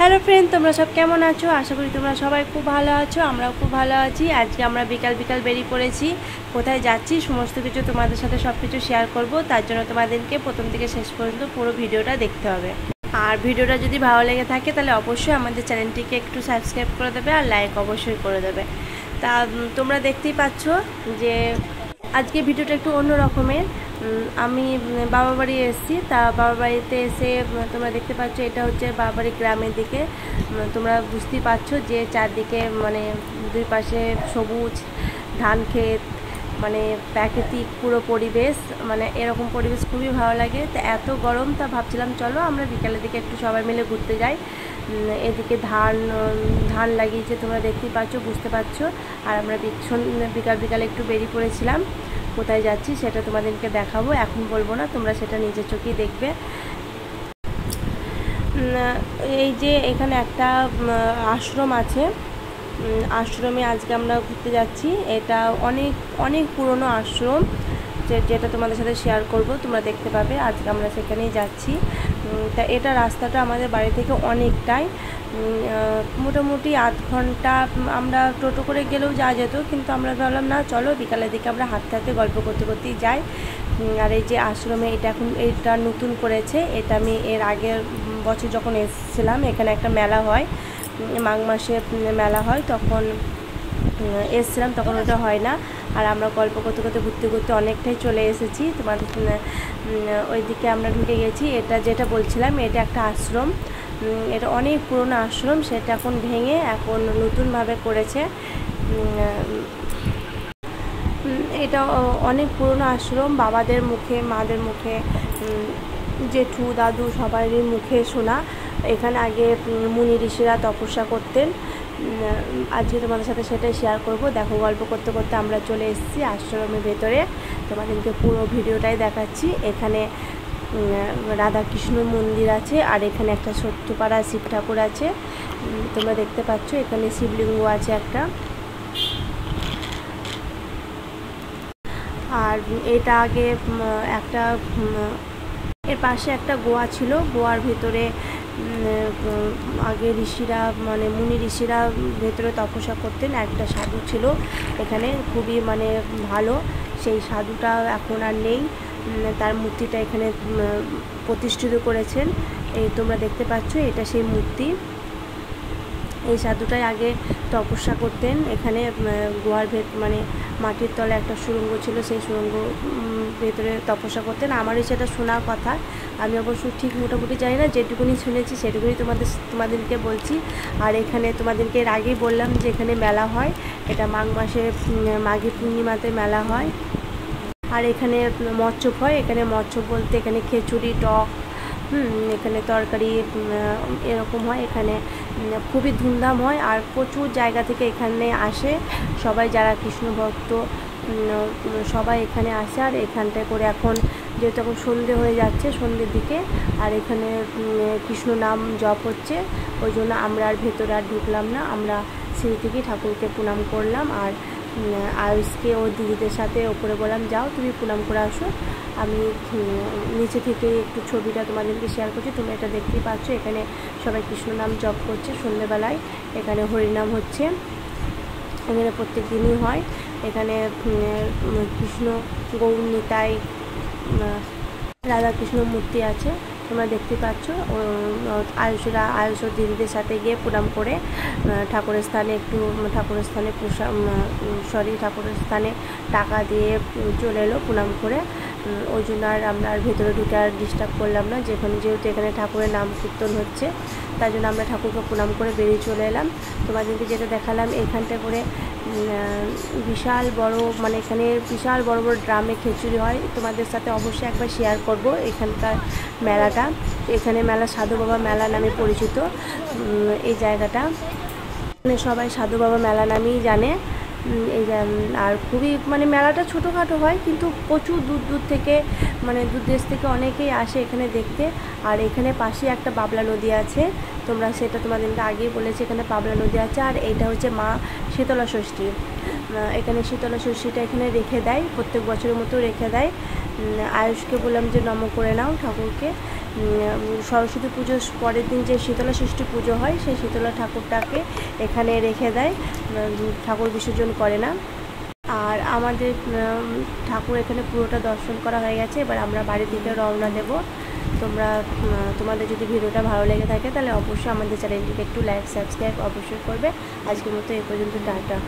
Hello friend, তোমরা সব কেমন আছো? আশা করি তোমরা সবাই খুব ভালো আছো। আমরাও খুব ভালো আছি। আজকে আমরা বিকাল বেরিয়ে পড়েছি। কোথায় যাচ্ছি সমস্ত কিছু তোমাদের সাথে সব কিছু শেয়ার করব। তার জন্য তোমাদেরকে প্রথম থেকে শেষ পর্যন্ত পুরো ভিডিওটা দেখতে হবে। আর ভিডিওটা যদি ভালো লেগে থাকে তাহলে অবশ্যই আমাদের চ্যানেলটিকে একটু সাবস্ক্রাইব করে দেবে আর লাইক অবশ্যই করে দেবে। তা তোমরা দেখতেই পাচ্ছ যে আজকে ভিডিওটা একটু অন্য রকমের। আমি বাবা বাড়ি এসেছি। তা বাবা বাড়িতে এসে তোমরা দেখতে পাচ্ছ এটা হচ্ছে বাবা বাড়ির গ্রামের দিকে। তোমরা বুঝতেই পারছো যে চারদিকে মানে দুই পাশে সবুজ ধান ক্ষেত, মানে প্রাকৃতিক পুরো পরিবেশ, মানে এরকম পরিবেশ খুবই ভালো লাগে। তা এত গরম, তা ভাবছিলাম চলো আমরা বিকালের দিকে একটু সবাই মিলে ঘুরতে যাই। এদিকে ধান লাগিয়েছে, তোমরা দেখতেই পাচ্ছ, বুঝতে পারছো। আর আমরা বিকালে একটু বেরিয়ে পড়েছিলাম। কোথায় যাচ্ছি সেটা তোমাদেরকে দেখাবো, এখন বলবো না, তোমরা সেটা নিজের চোখেই দেখবে। এই যে এখানে একটা আশ্রম আছে, আশ্রমে আজকে আমরা ঘুরতে যাচ্ছি। এটা অনেক অনেক পুরনো আশ্রম, যেটা তোমাদের সাথে শেয়ার করব, তোমরা দেখতে পাবে। আজকে আমরা সেখানেই যাচ্ছি। তা এটা রাস্তাটা আমাদের বাড়ি থেকে অনেকটাই, মোটামুটি আধ ঘন্টা। আমরা টোটো করে গেলেও যাওয়া যেত, কিন্তু আমরা ভাবলাম না, চলো বিকালের দিকে আমরা হাঁটতে হাঁটতে গল্প করতে করতেই যাই। আর এই যে আশ্রমে এটা নতুন করেছে। এটা আমি এর আগের বছর যখন এসেছিলাম, এখানে একটা মেলা হয়, মাঘ মাসে মেলা হয়, তখন এসেছিলাম, তখন ওটা হয় না। আর আমরা গল্প করতে করতে ঘুরতে অনেকটাই চলে এসেছি। তোমাদের ওইদিকে আমরা ঢুকে গেছি। এটা যেটা বলছিলাম, এটা একটা আশ্রম, এটা অনেক পুরনো আশ্রম, সেটা এখন ভেঙে এখন নতুনভাবে করেছে। এটা অনেক পুরনো আশ্রম, বাবাদের মুখে, মাদের মুখে, জেঠু দাদু সবারই মুখে শোনা। এখানে আগে মুনি ঋষিরা তপস্যা করতেন। আজকে তোমাদের সাথে সেটাই শেয়ার করব। দেখো, গল্প করতে করতে আমরা চলে এসেছি আশ্রমের ভেতরে। তোমাদেরকে পুরো ভিডিওটাই দেখাচ্ছি। এখানে রাধাকৃষ্ণ মন্দির আছে, আর এখানে একটা সত্যপাড়া শিব ঠাকুর আছে, তোমরা দেখতে পাচ্ছ। এখানে শিবলিঙ্গ আছে একটা। আর এটা আগে একটা এর পাশে একটা গোয়া ছিল। গোয়ার ভেতরে আগে ঋষিরা, মানে মুনি ঋষিরা ভেতরে তপস্যা করতেন। একটা সাধু ছিল এখানে, খুবই মানে ভালো। সেই সাধুটা এখন আর নেই, তার মূর্তিটা এখানে প্রতিষ্ঠিত করেছেন। এই তোমরা দেখতে পাচ্ছ, এটা সেই মূর্তি। এই সাধুটাই আগে তপস্যা করতেন এখানে। গোয়ার মানে মাটির তলে একটা সুড়ঙ্গ ছিল, সেই সুড়ঙ্গ ভেতরে তপস্যা করতেন। আমারই সেটা শোনার কথা, আমি অবশ্য ঠিক মোটামুটি জানি না, যেটুকুনি শুনেছি সেটুকুনি তোমাদেরকে বলছি। আর এখানে তোমাদেরকে এর আগেই বললাম যে এখানে মেলা হয়, এটা মাঘ মাসে মাঘী পূর্ণিমাতে মেলা হয়। আর এখানে মৎস্যপ হয়। এখানে মৎস্যপ বলতে এখানে খিচুড়ি, টক, এখানে তরকারি এরকম হয়। এখানে খুবই ধুমধাম হয়, আর প্রচুর জায়গা থেকে এখানে আসে সবাই, যারা কৃষ্ণ ভক্ত সবাই এখানে আসে। আর এখানটায় করে এখন যেহেতু এখন সন্ধে হয়ে যাচ্ছে, সন্ধ্যের দিকে, আর এখানে কৃষ্ণ নাম জপ হচ্ছে, ওই জন্য আমরা আর ভেতরে আর ঢুকলাম না। আমরা সেই থেকেই ঠাকুরকে প্রণাম করলাম। আর আয়ুষকে ও দিদিদের সাথে ওপরে বললাম, যাও তুমি প্রণাম করে আসো, আমি নিচে থেকে একটু ছবিটা তোমাদেরকে শেয়ার করছি। তোমরা এটা দেখতেই পাচ্ছ, এখানে সবাই কৃষ্ণ নাম জপ করছে সন্ধ্যেবেলায়। এখানে হরিনাম হচ্ছে, এখানে প্রত্যেক দিনই হয়। এখানে কৃষ্ণ, গৌর নিতাই, রাধাকৃষ্ণ মূর্তি আছে, তোমরা দেখতে পাচ্ছ। আয়ুষ দিদিদের সাথে গিয়ে প্রণাম করে ঠাকুরের স্থানে টাকা দিয়ে চলে এলো প্রণাম করে। ওই জন্য আর আমরা আর ভেতরে ঢুকে আর ডিস্টার্ব করলাম না, যেহেতু এখানে ঠাকুরের নাম কীর্তন হচ্ছে, তাই জন্য আমরা ঠাকুরকে প্রণাম করে বেরিয়ে চলে এলাম। তোমাদেরকে যেটা দেখালাম, এখানটা করে বিশাল বড়, মানে এখানে বিশাল বড় বড় ড্রামে খিচুড়ি হয়। তোমাদের সাথে অবশ্যই একবার শেয়ার করব এখানকার মেলাটা। এখানে মেলা সাধু বাবা মেলা নামে পরিচিত এই জায়গাটা, মানে সবাই সাধু বাবা মেলা নামেই জানে। এই আর খুবই মানে মেলাটা ছোটোখাটো হয়, কিন্তু প্রচুর দূর থেকে, মানে দূর দেশ থেকে অনেকেই আসে এখানে দেখতে। আর এখানে পাশে একটা বাবলা নদী আছে, তোমরা সেটা তোমাদেরকে আগেই বলেছি, এখানে বাবলা নদী আছে। আর এইটা হচ্ছে মা শীতলা ষষ্ঠী। এখানে শীতলা ষষ্ঠীটা এখানে রেখে দেয়, প্রত্যেক বছরের মতো রেখে দেয়। আয়ুষকে বললাম যে নম করে নাও ঠাকুরকে, সরস্বতী পুজোর পরের দিন যে শীতলা ষষ্ঠী পুজো হয়, সেই শীতলা ঠাকুরটাকে এখানে রেখে দেয়, ঠাকুর বিসর্জন করে না। আর আমাদের ঠাকুর এখানে পুরোটা দর্শন করা হয়ে গেছে। এবার আমরা বাড়ি থেকে রওনা দেব। তোমাদের যদি ভিডিওটা ভালো লেগে থাকে তাহলে অবশ্যই আমাদের চ্যানেলটিকে একটু লাইক সাবস্ক্রাইব অবশ্যই করবে। আজকের মতো এই পর্যন্ত, টাটা।